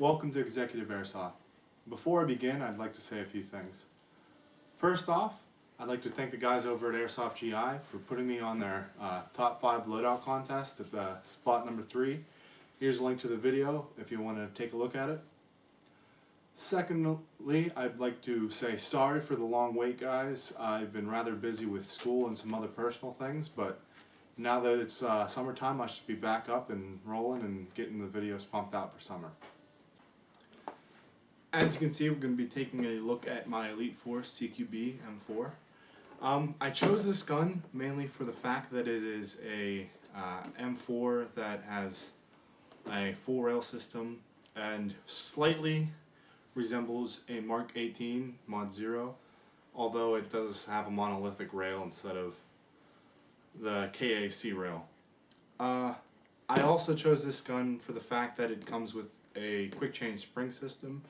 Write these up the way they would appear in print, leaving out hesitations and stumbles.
Welcome to Executive Airsoft. Before I begin, I'd like to say a few things. First off, I'd like to thank the guys over at Airsoft GI for putting me on their top 5 loadout contest at the spot number 3. Here's a link to the video if you want to take a look at it. Secondly, I'd like to say sorry for the long wait, guys. I've been rather busy with school and some other personal things, but now that it's summertime, I should be back up and rolling and getting the videos pumped out for summer. As you can see, we're going to be taking a look at my Elite Force CQB M4. I chose this gun mainly for the fact that it is a M4 that has a full rail system and slightly resembles a Mark 18 Mod 0, although it does have a monolithic rail instead of the KAC rail. I also chose this gun for the fact that it comes with a quick change spring system,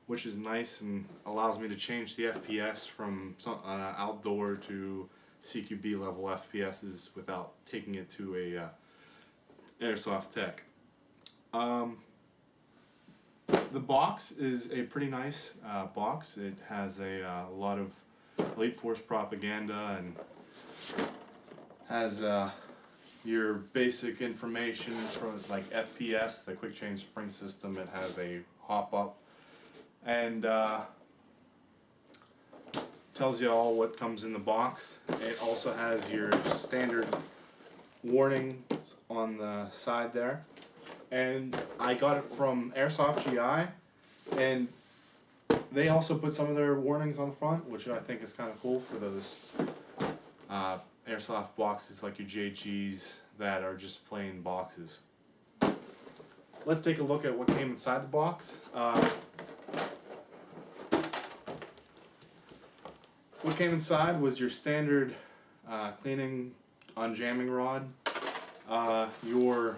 which is nice and allows me to change the FPS from outdoor to CQB level FPSs without taking it to a airsoft tech. The box is a pretty nice box. It has a lot of Elite Force propaganda and has your basic information for like FPS, the quick change spring system. It has a hop up and tells you all what comes in the box. It also has your standard warnings on the side there, and I got it from Airsoft GI, and they also put some of their warnings on the front, which I think is kind of cool for those airsoft boxes like your JGs that are just plain boxes. Let's take a look at what came inside the box. What came inside was your standard cleaning unjamming rod, your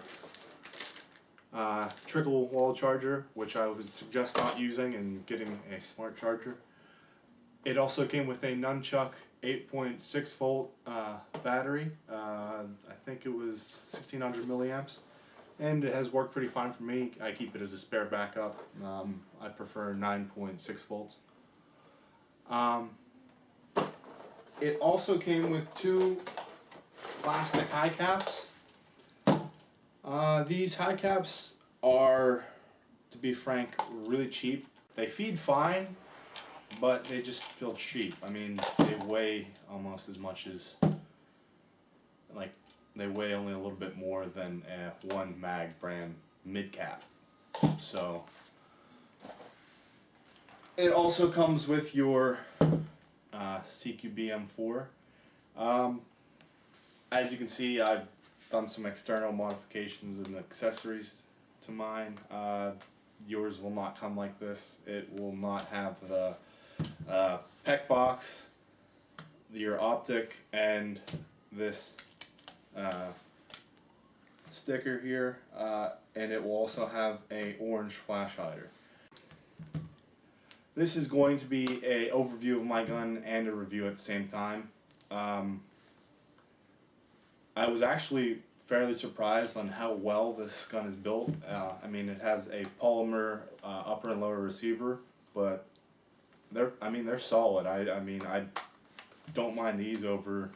trickle wall charger, which I would suggest not using and getting a smart charger. It also came with a Nunchuck 8.6 volt battery. I think it was 1600 milliamps, and it has worked pretty fine for me. I keep it as a spare backup. I prefer 9.6 volts. It also came with 2 plastic high caps. These high caps are, to be frank, really cheap. They feed fine, but they just feel cheap. I mean, they weigh almost as much as, like, they weigh only a little bit more than a 1 mag brand mid cap. So, it also comes with your CQB M4. As you can see, I've done some external modifications and accessories to mine. Yours will not come like this. It will not have the PEC box, your optic, and this sticker here, and it will also have a orange flash hider. This is going to be an overview of my gun and a review at the same time. I was actually fairly surprised on how well this gun is built. I mean, it has a polymer upper and lower receiver, but they're solid. I mean, I don't mind these over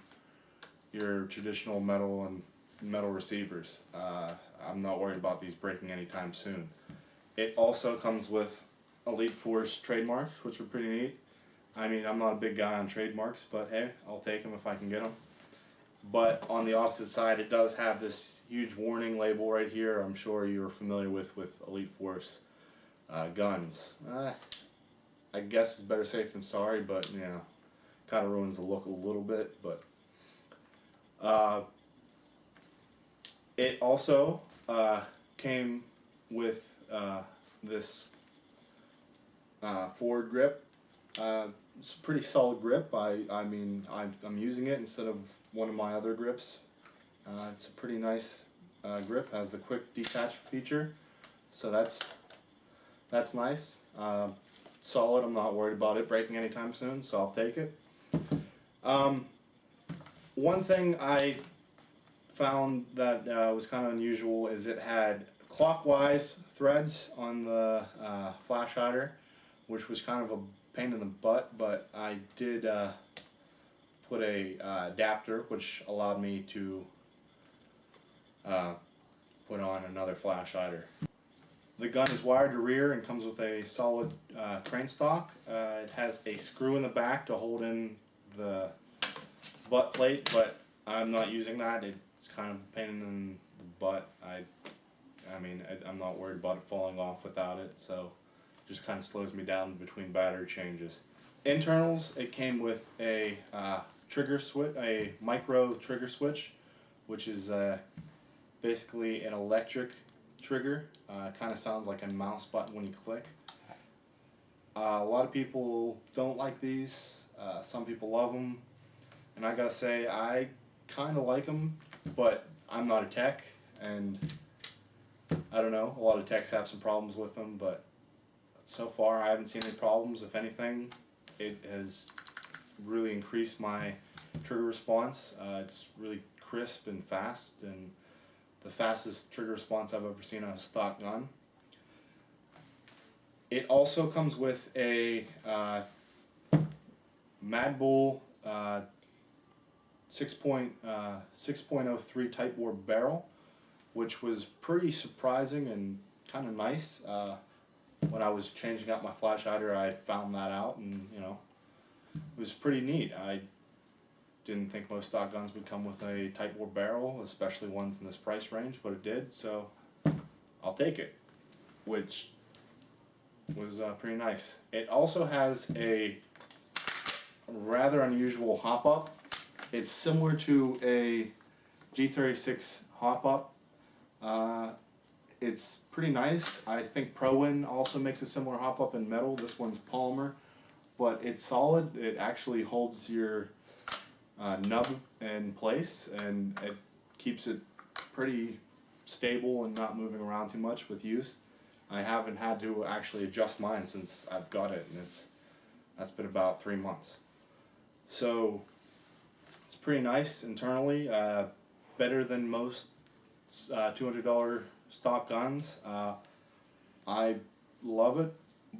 your traditional metal receivers. I'm not worried about these breaking anytime soon. It also comes with Elite Force trademarks, which are pretty neat. I mean, I'm not a big guy on trademarks, but hey, I'll take them if I can get them. But on the opposite side, it does have this huge warning label right here. I'm sure you're familiar with Elite Force guns. I guess it's better safe than sorry, but you know, kind of ruins the look a little bit. But it also came with this forward grip. It's a pretty solid grip. I mean, I'm using it instead of one of my other grips. It's a pretty nice grip. Has the quick detach feature, so that's nice. Solid. I'm not worried about it breaking anytime soon, so I'll take it. One thing I found that was kind of unusual is it had clockwise threads on the flash hider, which was kind of a pain in the butt, but I did put a adapter which allowed me to put on another flash hider. The gun is wired to rear and comes with a solid crane stock. It has a screw in the back to hold in the butt plate, but I'm not using that. It's kind of a pain in the butt. I'm not worried about it falling off without it, so it just kind of slows me down between battery changes. Internals, it came with a trigger switch, a micro trigger switch, which is basically an electric trigger. Kind of sounds like a mouse button when you click. A lot of people don't like these. Some people love them, and I gotta say I kind of like them, but I'm not a tech, and I don't know. A lot of techs have some problems with them, but so far I haven't seen any problems. If anything, it has really increased my trigger response. It's really crisp and fast, and the fastest trigger response I've ever seen on a stock gun. It also comes with a Mad Bull 6.03 type bore barrel, which was pretty surprising and kind of nice. When I was changing out my flash hider, I found that out, and it was pretty neat. I didn't think most stock guns would come with a type bore barrel, especially ones in this price range, but it did, so I'll take it, which was pretty nice. It also has a rather unusual hop-up. It's similar to a G36 hop-up. It's pretty nice. I think ProWin also makes a similar hop-up in metal. This one's polymer, but it's solid. It actually holds your nub in place, and it keeps it pretty stable and not moving around too much with use. I haven't had to actually adjust mine since I've got it, and that's been about 3 months. So it's pretty nice internally, better than most $200 stock guns. I love it,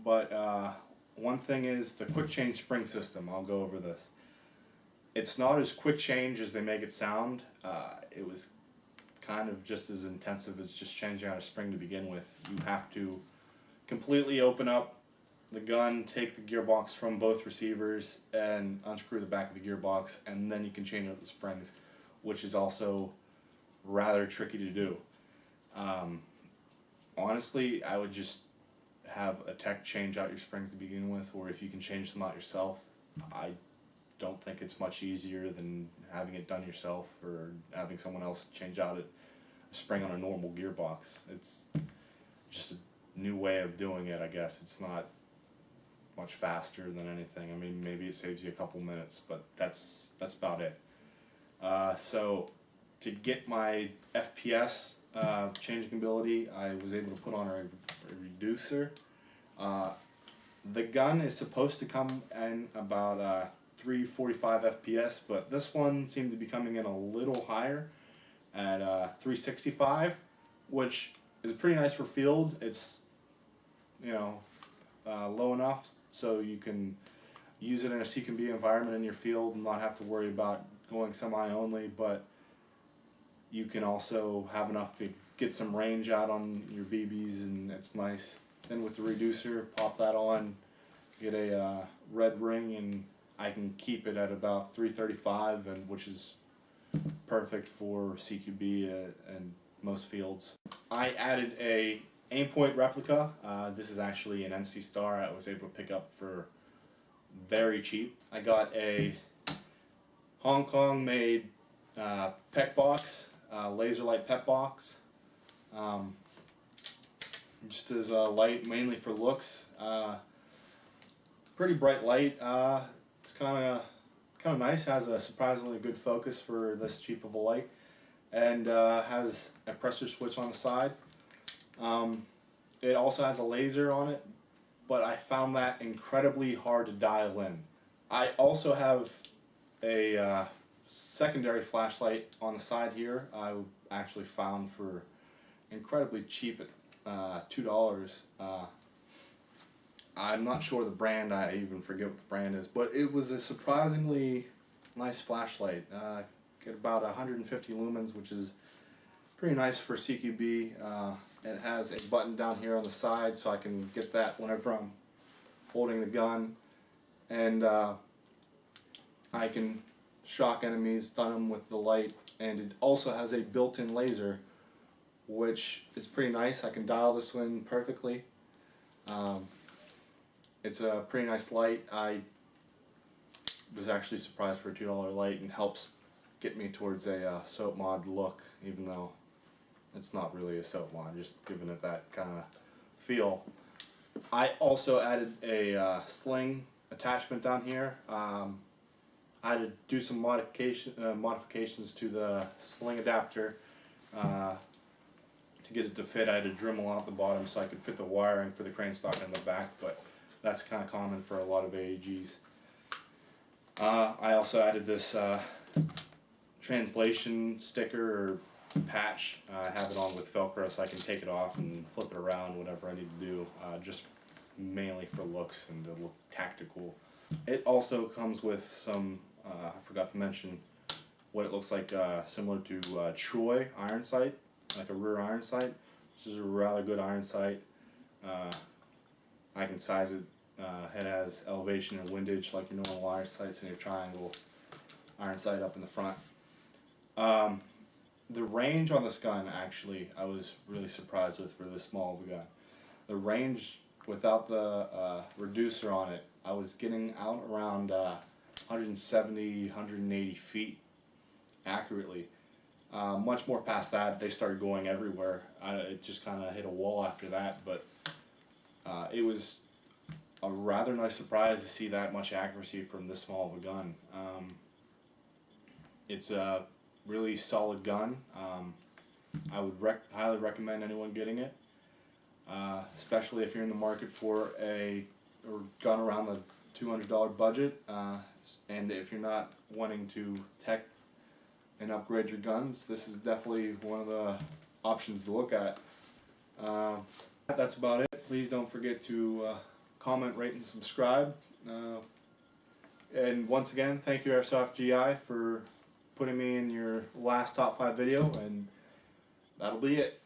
but one thing is the quick change spring system. I'll go over this. It's not as quick change as they make it sound. It was kind of just as intensive as just changing out a spring to begin with. You have to completely open up the gun, take the gearbox from both receivers, and unscrew the back of the gearbox, and then you can change out the springs, which is also rather tricky to do. Honestly, I would just have a tech change out your springs to begin with, or if you can change them out yourself, I don't think it's much easier than having it done yourself or having someone else change out a spring on a normal gearbox. It's just a new way of doing it, I guess. It's not much faster than anything. I mean, maybe it saves you a couple minutes, but that's about it. So to get my FPS changing ability, I was able to put on a reducer. The gun is supposed to come in about 345 FPS, but this one seems to be coming in a little higher at 365, which is pretty nice for field. It's low enough so you can use it in a CQB environment in your field and not have to worry about going semi only, but you can also have enough to get some range out on your BBs, and it's nice. Then with the reducer, pop that on, get a red ring, and I can keep it at about 335, and which is perfect for CQB and most fields. I added a aimpoint replica. This is actually an NC Star I was able to pick up for very cheap. I got a Hong Kong made PEC box, laser light PEC box, just as a light mainly for looks. Pretty bright light. It's kind of nice. Has a surprisingly good focus for this cheap of a light, and has a pressure switch on the side. It also has a laser on it, but I found that incredibly hard to dial in. I also have a secondary flashlight on the side here I actually found for incredibly cheap at $2. I'm not sure the brand, I even forget what the brand is, but it was a surprisingly nice flashlight. Get about 150 lumens, which is pretty nice for CQB. It has a button down here on the side, so I can get that whenever I'm holding the gun, and I can shock enemies, stun them with the light, and it also has a built-in laser, which is pretty nice. I can dial this one perfectly. It's a pretty nice light. I was actually surprised for a $2 light, and helps get me towards a soap mod look, even though it's not really a soap mod, just giving it that kind of feel. I also added a sling attachment down here. I had to do some modifications to the sling adapter to get it to fit. I had to Dremel out the bottom so I could fit the wiring for the crane stock in the back, but that's kind of common for a lot of AAGs. I also added this translation sticker or patch. I have it on with Velcro so I can take it off and flip it around, whatever I need to do, just mainly for looks and to look tactical. It also comes with some, I forgot to mention what it looks like, similar to Troy iron sight, like a rear iron sight, which is a rather good iron sight. I can size it. It has elevation and windage like your normal iron sights, and your triangle iron sight up in the front. The range on this gun, actually, I was really surprised with for this small of a gun. The range without the reducer on it, I was getting out around 170, 180 feet accurately. Much more past that, they started going everywhere. It just kind of hit a wall after that, but it was a rather nice surprise to see that much accuracy from this small of a gun. It's a really solid gun. I would highly recommend anyone getting it, especially if you're in the market for a gun around the $200 budget, and if you're not wanting to tech and upgrade your guns, this is definitely one of the options to look at. That's about it. Please don't forget to comment, rate, and subscribe. And once again, thank you Airsoft GI for putting me in your last top 5 video, and that'll be it.